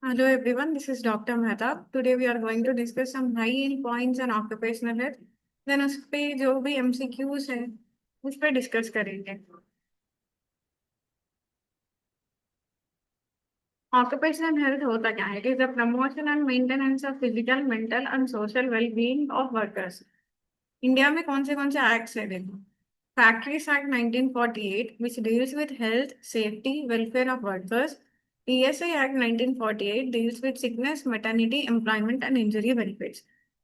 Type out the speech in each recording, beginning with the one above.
Hello everyone, this is Dr. Mehta. Today we are going to discuss some high yield points on occupational health. Then उस पे जो भी MCQs है उस पे डिस्कस करेंगे. Occupational health होता क्या है? It is the promotion and maintenance of physical, mental and social well-being of workers. India में कौन से एक्ट्स है देखो. Factories act 1948 which deals with health, safety, welfare of workers. PSI Act 1948 deals with sickness, maternity, employment and injury benefits.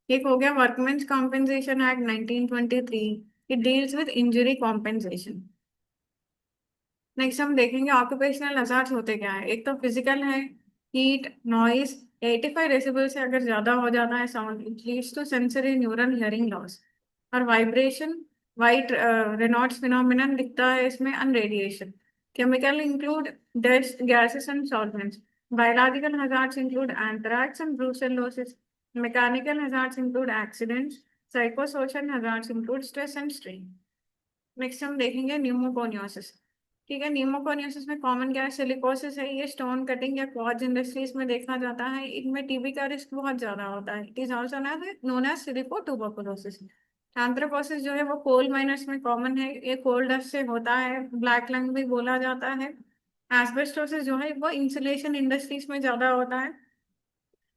एक हो गया workmen's compensation act 1923. It deals with injury compensation. Next हम देखेंगे ऑक्यूपेशनल हजार्ड्स होते क्या है. एक तो फिजिकल है, हीट, नॉइस. 85 डेसिबल से अगर ज्यादा हो जाता है sound, it leads to sensory neural hearing loss. और वाइब्रेशन, वाइट रेनॉल्ड्स फिनोमिनन दिखता है इसमें, and radiation. Chemical include dust gases and solvents. Biological hazards include anthrax and brucellosis. Mechanical hazards include accidents. Psychosocial hazards include stress and strain. Next हम देखेंगे pneumoconiosis. ठीक है, pneumoconiosis में common क्या है? सिलिकोसिस है. ये स्टोन कटिंग या क्वार्ट्ज इंडस्ट्रीज में देखा जाता है. इनमें टीबी का रिस्क बहुत ज्यादा होता है. It is also known as silico tuberculosis. Anthracosis जो है वो कोल माइनर्स में कॉमन है. ये कोल डस्ट से होता है. ब्लैक लंग भी बोला जाता है. एस्बेस्टोसिस जो है वो इंसुलेशन इंडस्ट्रीज में ज्यादा होता है,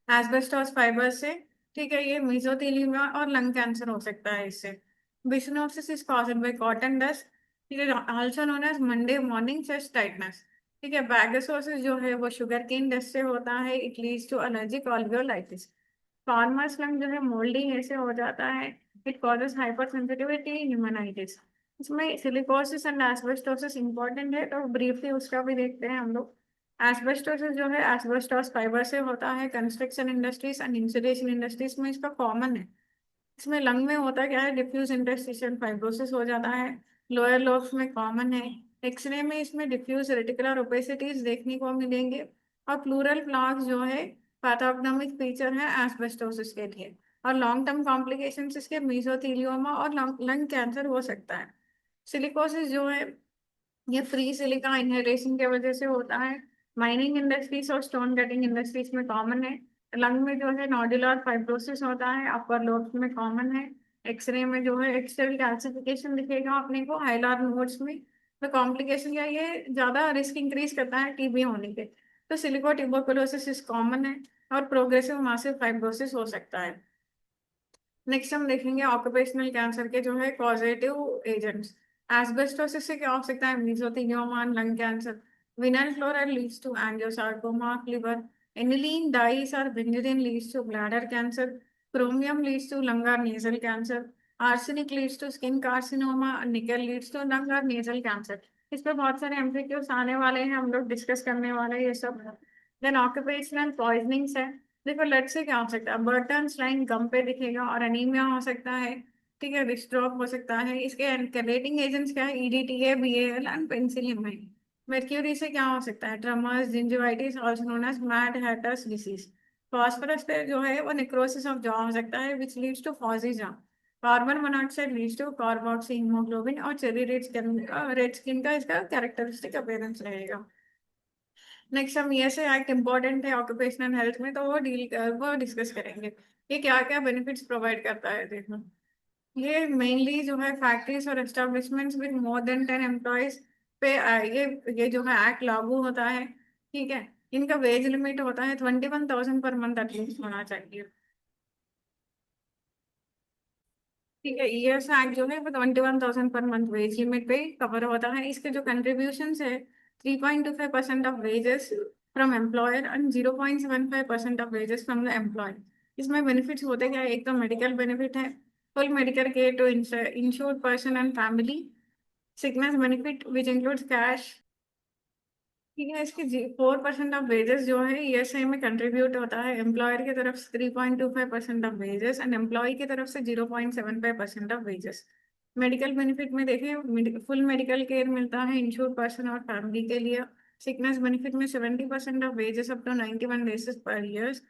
एस्बेस्टोस फाइबर से. ठीक है, ये मेसोथेलियमा और लंग कैंसर हो सकता है इससे. Byssinosis is caused by cotton dust. ठीक है, also known as Monday morning chest tightness. ठीक है, बैगोसोसिस जो है वो शुगर केन डस्ट से होता है. It leads to allergic alveolitis. Farmer's lung जो है मोल्डी ऐसे हो जाता है. It causes hypersensitivity pneumonitis. इसमें सिलिकोसिस एंड एस्बेस्टोसिस इंपॉर्टेंट है, तो ब्रीफली उसका भी देखते हैं हम लोग. एस्बेस्टोसिस जो है एस्बेस्टोस फाइबर से होता है. Construction industries and insulation industries में इसका कॉमन है. इसमें लंग में होता क्या है? डिफ्यूज इंटरस्टिशियल फाइब्रोसिस हो जाता है. लोअर लोब्स में कॉमन है. एक्सरे में इसमें डिफ्यूज रेटिकुलर ओपेसिटीज देखने को मिलेंगे. और प्लूरल प्लाक्स जो है पैथोग्नोमिक फीचर है एस्बेस्टोसिस के लिए. और लॉन्ग टर्म कॉम्प्लिकेशंस इसके मीजोथीलियोमा और लंग कैंसर हो सकता है. सिलिकोसिस जो है ये फ्री सिलिका इनहेलेशन की वजह से होता है. माइनिंग इंडस्ट्रीज और स्टोन कटिंग इंडस्ट्रीज में कॉमन है. लंग में जो है नोडुलर फाइब्रोसिस होता है, अपर लोब्स में कॉमन है. एक्सरे में जो है एक्सटर्नल कैल्सिफिकेशन दिखेगा अपने को हाइलार नोड्स में. तो कॉम्प्लिकेशन क्या है? ये ज्यादा रिस्क इंक्रीज करता है टीबी होने के. तो सिलिको ट्यूबरकुलोसिस इज कॉमन है. और प्रोग्रेसिव मासिव फाइब्रोसिस हो सकता है. नेक्स्ट हम देखेंगे ऑक्यूपेशनल कैंसर के जो है कॉजेटिव एजेंट्स. एस्बेस्टोसिस से क्या हो सकता है? Mesothelioma, lung cancer. Vinyl chloride leads to angiosarcoma of liver. Aniline dyes और benzidine leads to bladder cancer. Chromium leads to lung और nasal cancer. Arsenic leads to skin carcinoma. Nickel leads to lung और nasal cancer. इस पे बहुत सारे MCQs आने वाले हैं, हम लोग डिस्कस करने वाले हैं ये सब. देन ऑक्यूपेशनल पॉइजनिंग्स है. देखो लेट से क्या हो सकता है? बर्टन्स लाइन गम पे दिखेगा और अनीमिया हो सकता है. ठीक है, डिस्ट्रोप हो सकता है. इसके एनकलेटिंग एजेंट्स क्या है? EDTA, BAL and penicillin. Mercury से क्या हो सकता है? Tremors, gingivitis also known as mad hatter's disease. Phosphorus पे जो है वो नेक्रोसिस ऑफ जॉ हो सकता है which leads to phossy jaw. Carbon monoxide leads to carboxyhaemoglobin. और चेरी रेड स्किन का इसका कैरेक्टरिस्टिक अपीयरेंस रहेगा. नेक्स्ट हम ये से एक्ट इम्पोर्टेंट है ऑक्यूपेशनल हेल्थ में, तो वो डिस्कस करेंगे. ये क्या क्या बेनिफिट्स प्रोवाइड करता है देखो. ये मेनली जो है फैक्ट्रीज और establishments with more than 10 employees पे ये जो है एक्ट लागू होता है. ठीक है, इनका वेज लिमिट होता है 21,000 पर मंथ एटलीस्ट होना चाहिए. ठीक है, ईएस एक्ट जो है वो 21,000 पर मंथ वेज लिमिट पे कवर होता है. इसके जो कंट्रीब्यूशन है 3.25% of wages from employer and 0.75% of wages from the employee. इसमें बेनिफिट्स होते क्या है? एक तो मेडिकल बेनिफिट है, full medical care to insured person and family. Sickness benefit which includes cash. ठीक है, इसके 4% ऑफ वेजेस जो है ईएसआई में कंट्रीब्यूट होता है. एम्प्लॉयर की तरफ से 3.25% ऑफ वेजेस एंड एम्प्लॉय की तरफ से 0.75% ऑफ वेजेस. मेडिकल बेनिफिट में देखें, फुल मेडिकल केयर मिलता है इंश्योर्ड पर्सन और फैमिली के लिए. सिकनेस बेनिफिट में 70% of wages up to 91 days per year.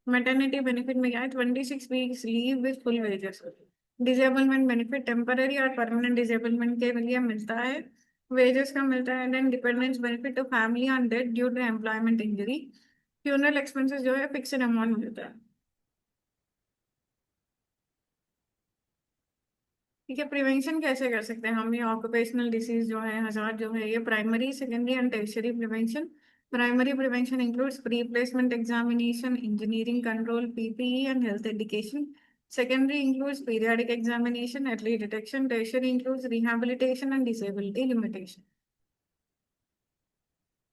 Maternity benefit में क्या है? 26 weeks leave with full wages. Disablement benefit temporary और परमानेंट डिसेबलमेंट के लिए मिलता है, वेजेस का मिलता है. Then dependence benefit to family on death due to employment injury. Funeral expenses जो है फिक्स्ड अमाउंट मिलता है। ठीक है, प्रिवेंशन कैसे कर सकते हैं हम? ये ऑक्यूपेशनल डिसीज जो है, हजार्ड जो है, ये primary, secondary and tertiary prevention. Primary prevention includes pre placement examination, engineering control, PPE and health education. Secondary includes periodic examination, early detection. Tertiary includes rehabilitation and disability limitation.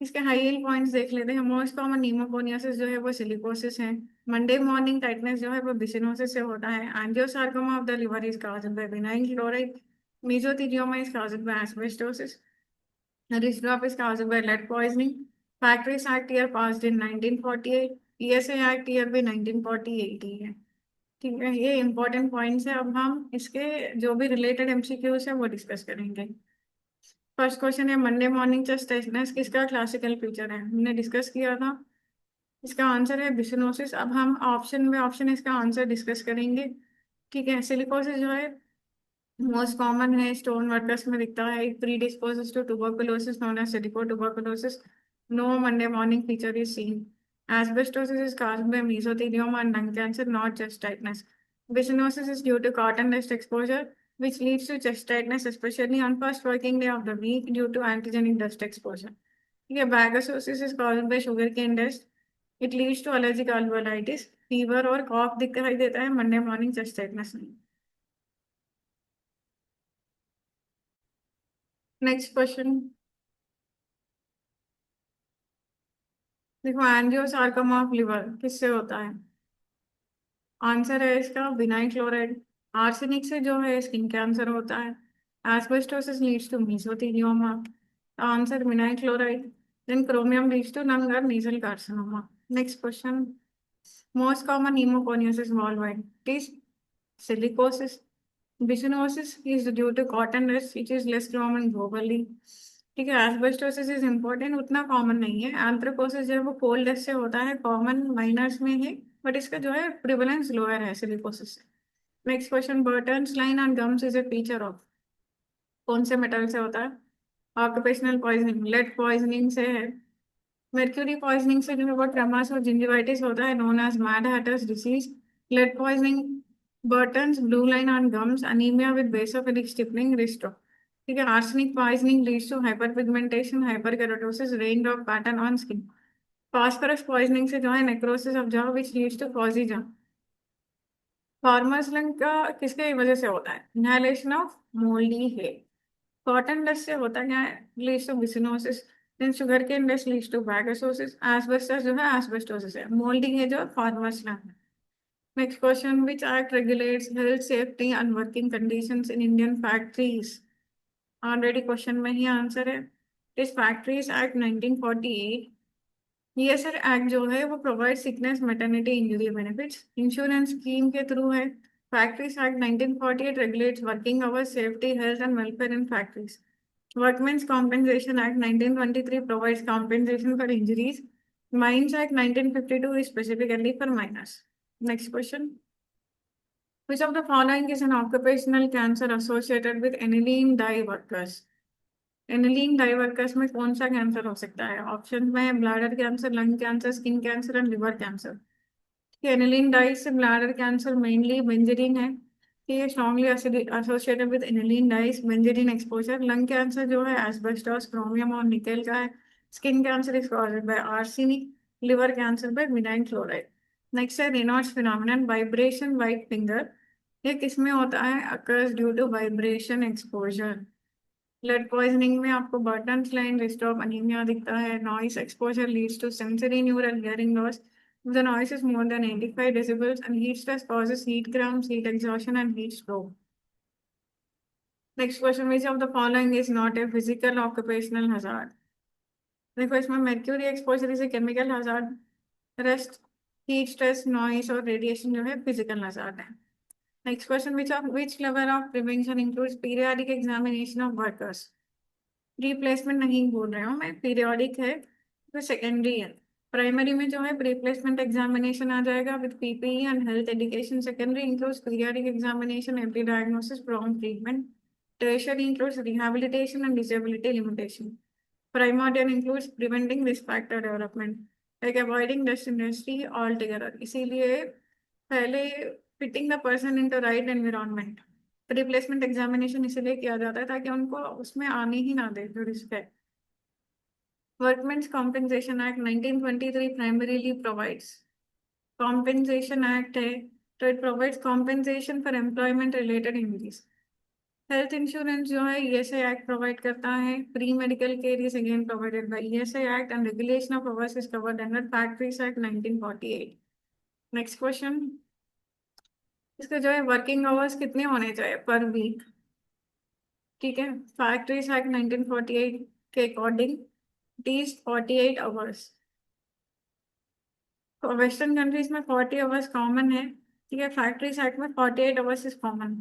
इसके high heel points देख लेते हैं। Most common न्यूमोकोनियासिस जो है वो silicosis है। Monday morning tightness जो है वो बिसिनोसिस से होता है। Angiosarcoma of the liver is caused by बिनाइन chloride. Mesothelioma is caused by asbestosis. Wrist drop is caused by lead poisoning. Factories Act year passed in 1948. PSA Act year भी 1948 ही है। ठीक है, ये इंपॉर्टेंट पॉइंट्स है। अब हम इसके जो भी रिलेटेड एमसीक्यूज है वो डिस्कस करेंगे। फर्स्ट क्वेश्चन है, मंडे मॉर्निंग चेस्ट टाइटनेस किसका क्लासिकल फीचर है? हमने डिस्कस किया था। इसका आंसर है बिसिनोसिस। अब हम ऑप्शन में ऑप्शन इसका आंसर डिस्कस करेंगे। ठीक है, सिलिकोसिस जो है मोस्ट कॉमन है, स्टोन वर्कर्स में दिखता है। It predisposes to tuberculosis known as silico tuberculosis. No Monday morning feature is seen. Asbestosis is caused by mesothelioma and lung cancer, not chest tightness. Bichinosis is due to cotton dust exposure, which leads to chest tightness, especially on first working day of the week due to antigenic dust exposure. Yeah, bagasosis is caused by sugarcane dust. It leads to allergic alveolitis, fever और cough दिखाई देता है Monday morning chest tightness में। Next question देखो, angiosarcoma of liver किससे होता है? Answer है इसका बिनाइल क्लोराइड। आर्सेनिक से जो है स्किन कैंसर होता है। Asbestosis leads to mesothelioma. Answer vinyl chloride. Then chromium leads to lung और nasal carcinoma. Next question, most common pneumoconiasis worldwide is silicosis. Bichinosis is due to cotton dust, which is less common globally. ठीक है, asbestosis is important, उतना common नहीं है। एंथ्रेकोसिस जो है वो कोल dust से होता है, कॉमन माइनर्स में है, बट इसका जो है प्रिवलेंस लोअर है सिलिकोसिस से। Next question, Burton's line on gums is a feature of कौन से मेटल से होता है? ऑक्यूपेशनल पॉइजनिंग, लेड पॉइजनिंग से है। mercury पॉइजनिंग से जो है वो ट्रमास और जिंजिवाइटिस होता है, known as mad hatter's disease. Lead poisoning, Burton's, blue line on gums, anaemia with basophilic stippling, wrist drop. ठीक है, arsenic poisoning leads to hyperpigmentation, hyperkeratosis, rain drop pattern on skin. Phosphorus poisoning से जो है necrosis of jaw which leads to phossy jaw। Farmer's lung का किसके वजह से होता है? इनहेलेशन ऑफ मोल्डी है। कॉटन डस्ट से होता क्या है? Leads to byssinosis. Then sugar cane dust leads to bagassosis. Asbestos जो है एस्बेस्टोसिस है। मोल्डिंग है जो फार्मर्स लंग है। Next question, which act regulates health safety and working conditions in Indian factories? Already question में ही आंसर है, इस फैक्ट्रीज एक्ट 1948। ये सर एक्ट जो है वो provide sickness maternity injury benefits insurance scheme के थ्रू है। Factories act 1948 regulates working hours, safety, health and welfare in factories. Workmen's Compensation Act 1923 provides compensation for injuries. Mines Act 1952 is specifically for minors. Next question. Which of the following is an occupational cancer associated with aniline dye workers? Aniline dye workers में कौन सा cancer हो सकता है? Option में bladder cancer, lung cancer, skin cancer and liver cancer. Aniline dye से bladder cancer mainly benzidine है। ये strongly associated with aniline dyes, benzidine exposure. Lung cancer जो है एस्बेस्टोस, क्रोमियम और निकेल का है। Skin cancer is caused by arsenic. Liver cancer by vinyl chloride. Next है Raynaud's phenomenon, vibration white finger. ये किसमें होता है? Occurs due to vibration exposure. Blood poisoning में आपको Burton line, wrist of anaemia दिखता है। Noise exposure leads to sensory neural hearing loss. The noise is more than 85 decibels and heat stress causes heat cramps, heat exhaustion and heat stroke. Next question, which of the following is not a physical occupational hazard? देखो, इसमें mercury exposure is a chemical hazard. Rest, heat stress, noise और radiation जो है physical hazard है। Next question, which level of prevention includes periodic examination of workers? Replacement नहीं बोल रही हूँ मैं, पीरियोडिक है तो सेकेंडरी है। प्राइमरी में जो है रिप्लेसमेंट एग्जामिनेशन आ जाएगा with PPE and health education. Secondary includes periodic examination, every diagnosis, prompt treatment. Tertiary includes rehabilitation and disability limitation. Primordial includes preventing risk factor development. Like avoiding dust industry all together. इसीलिए पहले fitting the person in the right environment, replacement examination इसीलिए किया जाता है ताकि उनको उसमें आने ही ना दे जो रिस्क है। Workmen's compensation act 1923 primarily provides, compensation act है तो it provides compensation for employment related injuries. Health insurance जो है ईएसआई एक्ट प्रोवाइड करता है। Free medical care is again provided by ESI act and regulation of hours is covered under factories act 1948। Next question, इसके जो है working hours कितने होने चाहिए पर वीक? ठीक है, फैक्ट्रीज एक्ट 1948 के अकॉर्डिंग इट इज 48 आवर्स। तो वेस्टर्न कंट्रीज में 40 आवर्स कॉमन है। ठीक है, फैक्ट्रीज एक्ट में 48 hours is common.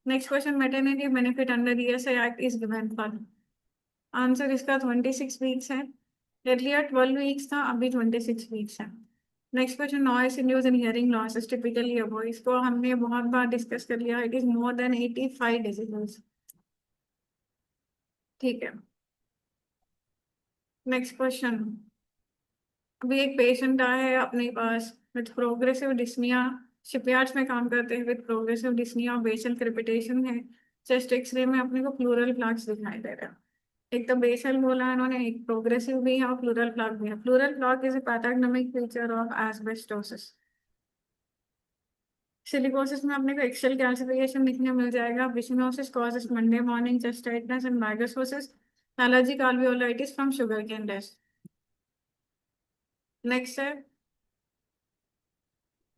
Next question, maternity benefit under ESI act is given for? Answer इसका 26 वीक्स है। अर्लियर 12 वीक्स था, अभी 26 वीक्स है। Next question, noise induce in hearing loss is typically above, इसको हमने बहुत बार डिस्कस कर लिया, it is more than 85 decibels. ठीक है, नेक्स्ट क्वेश्चन, अभी एक पेशेंट आया है अपने पास विथ प्रोग्रेसिव डिस्निया, शिपयार्ड्स में काम करते हैं, with progressive dyspnoea, basal crepitation है। चेस्ट एक्सरे में अपने को प्लूरल प्लाक्स दिखाई दे रहा है। एक तो बेसल बोला है इन्होंने, एक प्रोग्रेसिव भी है और प्लूरल प्लाक भी है। Pleural plaque is a pathogenic feature of asbestosis. Silicosis में अपने को एक्सेल कैल्सिफिकेशन दिखने मिल जाएगा। Byssinosis causes Monday morning chest tightness and bagassosis allergic alveolitis from sugar cane dust. Next है,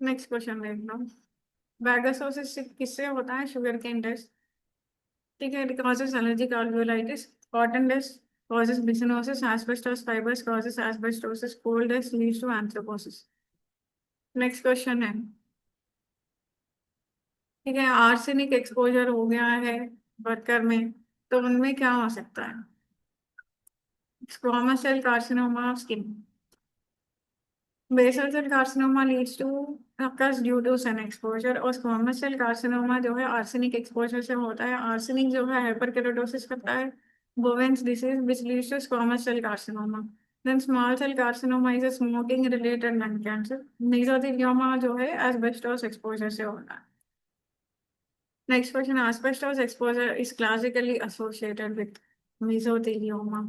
नेक्स्ट क्वेश्चन देख लो, मैगोसिस किससे होता है? Sugar cane dust. ठीक है, it causes allergic alveolitis, cotton dust causes bichinosis, asbestos fibers causes asbestosis, coal dust leads to anthracosis। Next question है, ठीक है, आर्सेनिक एक्सपोजर हो गया है वर्कर में, तो उनमें क्या हो सकता है? Squamous cell carcinoma of skin, basal cell carcinoma leads to occurs due to sun exposure, और स्क्वामस सेल कार्सिनोमा जो है आर्सेनिक एक्सपोजर से होता है। आर्सेनिक जो है हाइपरकेराटोसिस करता है, बोवेन्स disease which leads to squamous cell carcinoma। then small cell carcinoma is a smoking related lung cancer। mesothelioma जो है asbestos exposure से होता है। Next question, asbestos exposure is classically associated with mesothelioma.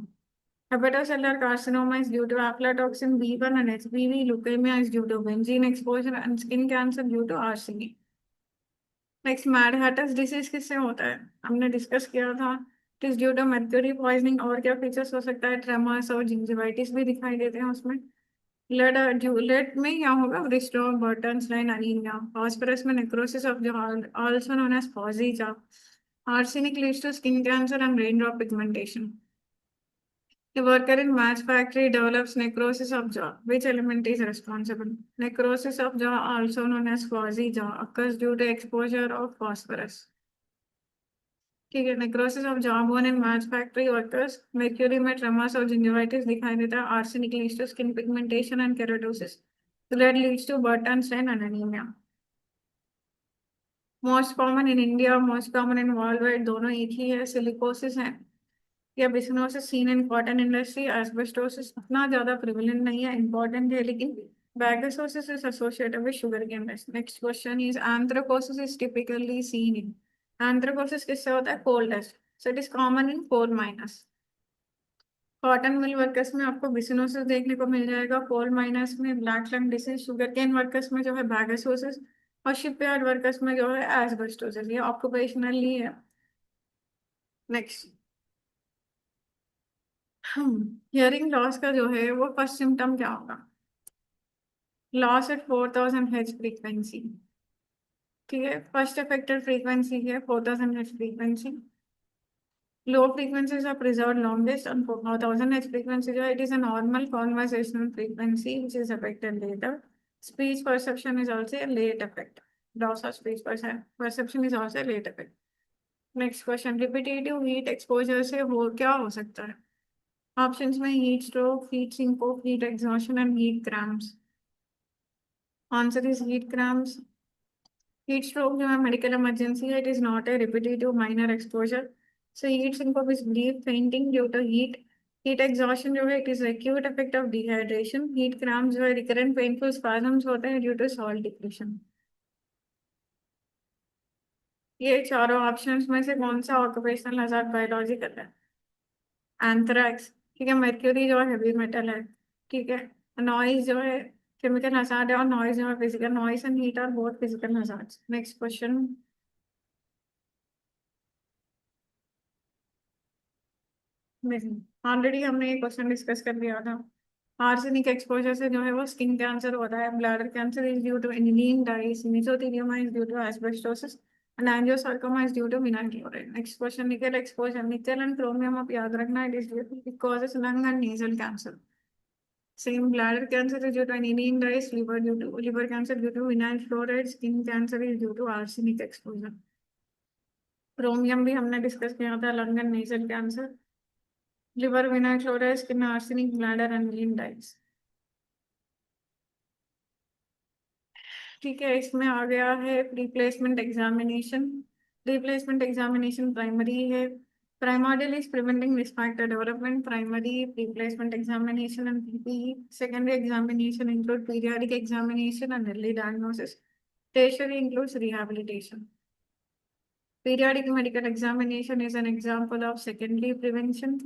Hepatocellular carcinoma is due to aflatoxin B1 and HBV. Leukemia is due to benzene exposure and skin cancer due to arsenic. Next, Mad Hatter's disease किससे होता है? हमने discuss किया था। It is due to mercury poisoning। और क्या features हो सकता है? ट्रेमर्स और जिंजिवाइटिस भी दिखाई देते हैं उसमें। लेड लेड में क्या होगा? ब्रिस्टो बर्टन्स लाइन अनीमिया। फॉस्फरस में necrosis of the also known as phossy jaw. Arsenic leads to skin cancer and rain drop pigmentation. A worker in match factory develops necrosis of jaw. Which element is responsible? Necrosis of jaw, also known as fuzzy jaw, occurs due to exposure of phosphorus। ठीक है, necrosis of jaw bone in match factory workers, mercury में tremors और gingivitis दिखाई देता है। Arsenic leads to skin pigmentation and keratosis. Lead leads to Burton's and anaemia. Most common in India, most common in world wide, दोनों एक ही है, silicosis है या byssinosis seen in cotton industry. Asbestosis उतना ज्यादा प्रिवेलेंट नहीं है, इंपॉर्टेंट है लेकिन bagassosis is associated with sugar cane dust. Next question is anthracosis is typically seen in, anthracosis किससे होता है? Coal dust. So it is common in coal miners. Cotton mill workers में आपको बिसिनोसिस देखने को मिल जाएगा, कोल माइनस में black lung disease, sugar cane workers में जो है बैगोसिस, और शिपयार्ड वर्कर्स में जो है एस्बेस्टोसिस। ये ऑक्यूपेशनली है। नेक्स्ट, हियरिंग लॉस का जो है वो फर्स्ट सिम्टम क्या होगा? लॉस एट 4000 हेज फ्रीक्वेंसी। ठीक है, फर्स्ट अफेक्टेड फ्रीक्वेंसी है 4000 हेज frequency. Low frequencies are preserve longest and 4000 हेज फ्रीक्वेंसी जो है it is a normal conversational frequency which is affected later। Speech perception is also a late effect। Loss of speech perception is also a late effect। Next question, repetitive heat exposure से हो क्या हो सकता है? Options में heat stroke, heat syncope, heat exhaustion and heat cramps. Answer is heat cramps. Heat stroke जो है medical emergency है, it is not a repetitive minor exposure. So heat syncope is brief fainting due to heat heat exhaustion जो है it is acute effect of dehydration. Heat cramp जो है recurrent painful स्पैजम्स होते हैं due to salt depletion. ये चारों options में से कौन सा ऑक्यूपेशनल हजार्ड बायोलॉजी करता है? एंथ्रैक्स। ठीक है। मर्क्यूरी जो है हेवी मेटल है। ठीक है। नॉइज जो है केमिकल हजार्ड है, और नॉइज जो है physical. Noise and heat are both physical hazards. Next question. Already हमने ये क्वेश्चन डिस्कस कर लिया था। आर्सेनिक एक्सपोजर से जो है वो स्किन कैंसर होता है। Bladder cancer is due to aniline dyes. Mesothelioma is due to asbestosis and angiosarcoma is due to vinyl chloride. Next question. Nickel exposure, nickel and chromium आप याद रखना, it is due to it causes lung and nasal cancer. Same bladder cancer is due to aniline dyes, liver cancer due to vinyl chloride, skin cancer is due to arsenic exposure. Chromium भी हमने discuss किया था, lung and nasal cancer. Liver vinyl chloride, skin arsenic, bladder aniline dice. ठीक है। इसमें आ गया है replacement examination. Replacement examination primary है। Primordial is preventing risk factor development. Primary replacement examination and PPE. Secondary examination include periodic examination and early diagnosis. Tertiary includes rehabilitation. Periodic medical examination is an example of secondary prevention,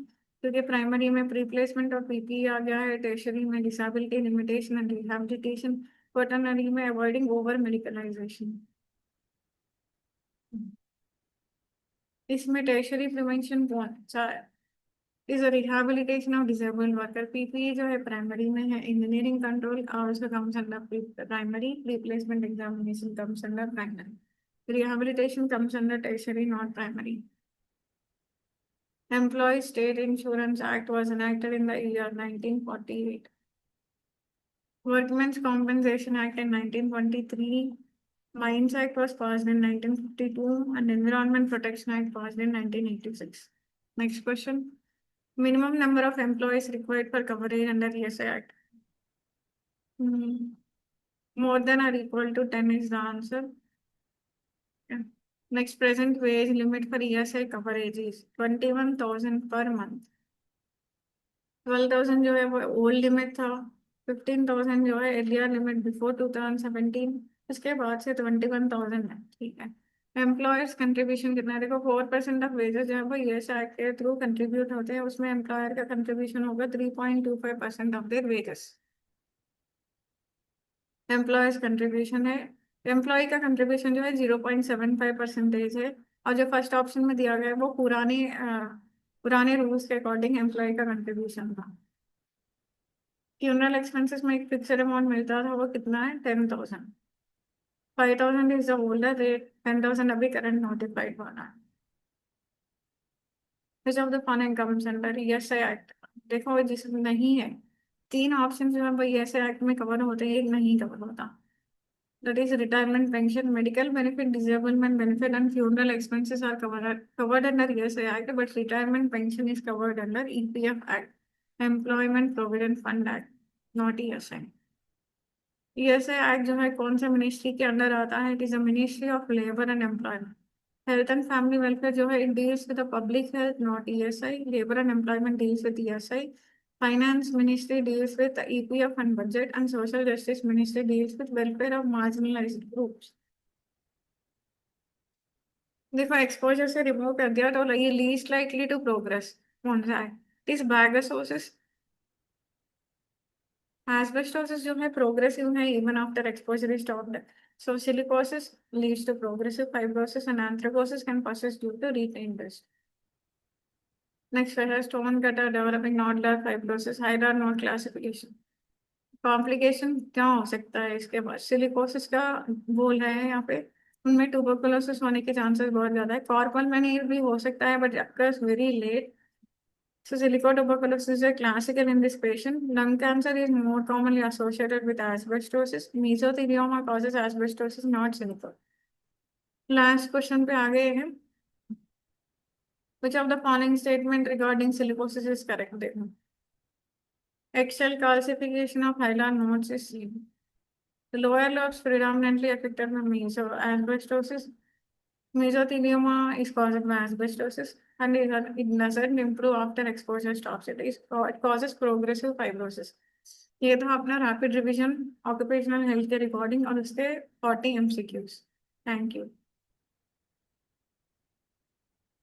क्योंकि primary में प्रीप्लेसमेंट और PPE आ गया है। Tertiary में disability limitation and rehabilitation. Quaternary में avoiding over मेडिकलाइजेशन। इसमें tertiary prevention कौन सा है? Is a rehabilitation of disabled worker. PPE जो है प्राइमरी में है। Engineering control also comes under primary. Replacement examination comes under primary. Rehabilitation comes under tertiary, not primary. Employees State Insurance Act was enacted in the year 1948. Workmen's Compensation Act in 1923. Mines Act was passed in 1952 and Environment Protection Act passed in 1986. Next question. Minimum number of employees required for coverage under ESI Act. Hmm. More than or equal to 10 is the answer. Yeah. Next, present wage limit for ESI coverage is 21,000 per month. 12,000 जो है वो old limit था। 15,000 जो है earlier limit before 2017। उसके बाद से 21,000 है। ठीक है। एम्प्लॉयर्स कंट्रीब्यूशन कितना है? देखो 4% ऑफ वेजेस जो है वो ईएस एक्ट के थ्रू कंट्रीब्यूट होते हैं। उसमें एम्प्लॉयर का कंट्रीब्यूशन होगा 3.25% of their wages. Employers contribution है। एम्प्लॉय का कंट्रीब्यूशन जो है 0.75% है। और जो फर्स्ट ऑप्शन में दिया गया है वो पुराने रूल्स के अकॉर्डिंग एम्प्लॉय का कंट्रीब्यूशन था। फ्यूनरल एक्सपेंसेस में एक फिक्सड अमाउंट मिलता था, वो कितना है? 10,000। 5,000 इज द ओल्डर रेट। 10,000 अभी करंट नोटिफाइड वाला है। Which of the following comes under ESI act? देखो जिसमें नहीं है, तीन ऑप्शन जो है वो ईएसआई एक्ट में कवर होते हैं, एक नहीं कवर होता। That is retirement pension, medical benefit, disablement benefit, and funeral expenses are covered under ESI Act, but retirement pension is covered under EPF Act, Employment Provident Fund Act, not ESI. ESI Act जो है कौन से ministry के under आता है? It is a ministry of labour and employment. Health and family welfare जो है it deals with the public health, not ESI. Labour and employment deals with ESI. Finance Ministry deals with the EPF and budget, and Social Justice Ministry deals with welfare of marginalized groups. देखो exposure से remove कर दिया तो ये least likely to progress कौन सा है? इस बैगोसिस। एस्बेस्टोसिस जो है प्रोग्रेसिव है even after exposure is stopped. So silicosis leads to progressive fibrosis and anthracosis can persist due to retained dust. Next we have stone cutter developing nodular fibrosis, hydra node classification. Complication क्या हो सकता है इसके बाद? Silicosis का बोल रहे हैं यहाँ पे। उनमें ट्यूबरकुलोसिस होने के चांसेस बहुत ज्यादा है। कॉर्पल में भी हो सकता है but occurs very late. So silicotuberculosis is a classical in this patient. Lung cancer is more commonly associated with asbestosis. Mesothelioma causes asbestosis, not silico. Last question पे आ गए हैं. Which of the following statement regarding silicosis is correct? देखो. Axial calcification of hilar nodes is seen. The lower lobes predominantly affected by asbestosis. Mesothelioma is caused by asbestosis. and it doesn't improve after exposure stops. It causes progressive fibrosis. ये था अपना rapid revision occupational health के recording और उसके 40 MCQs. Thank you.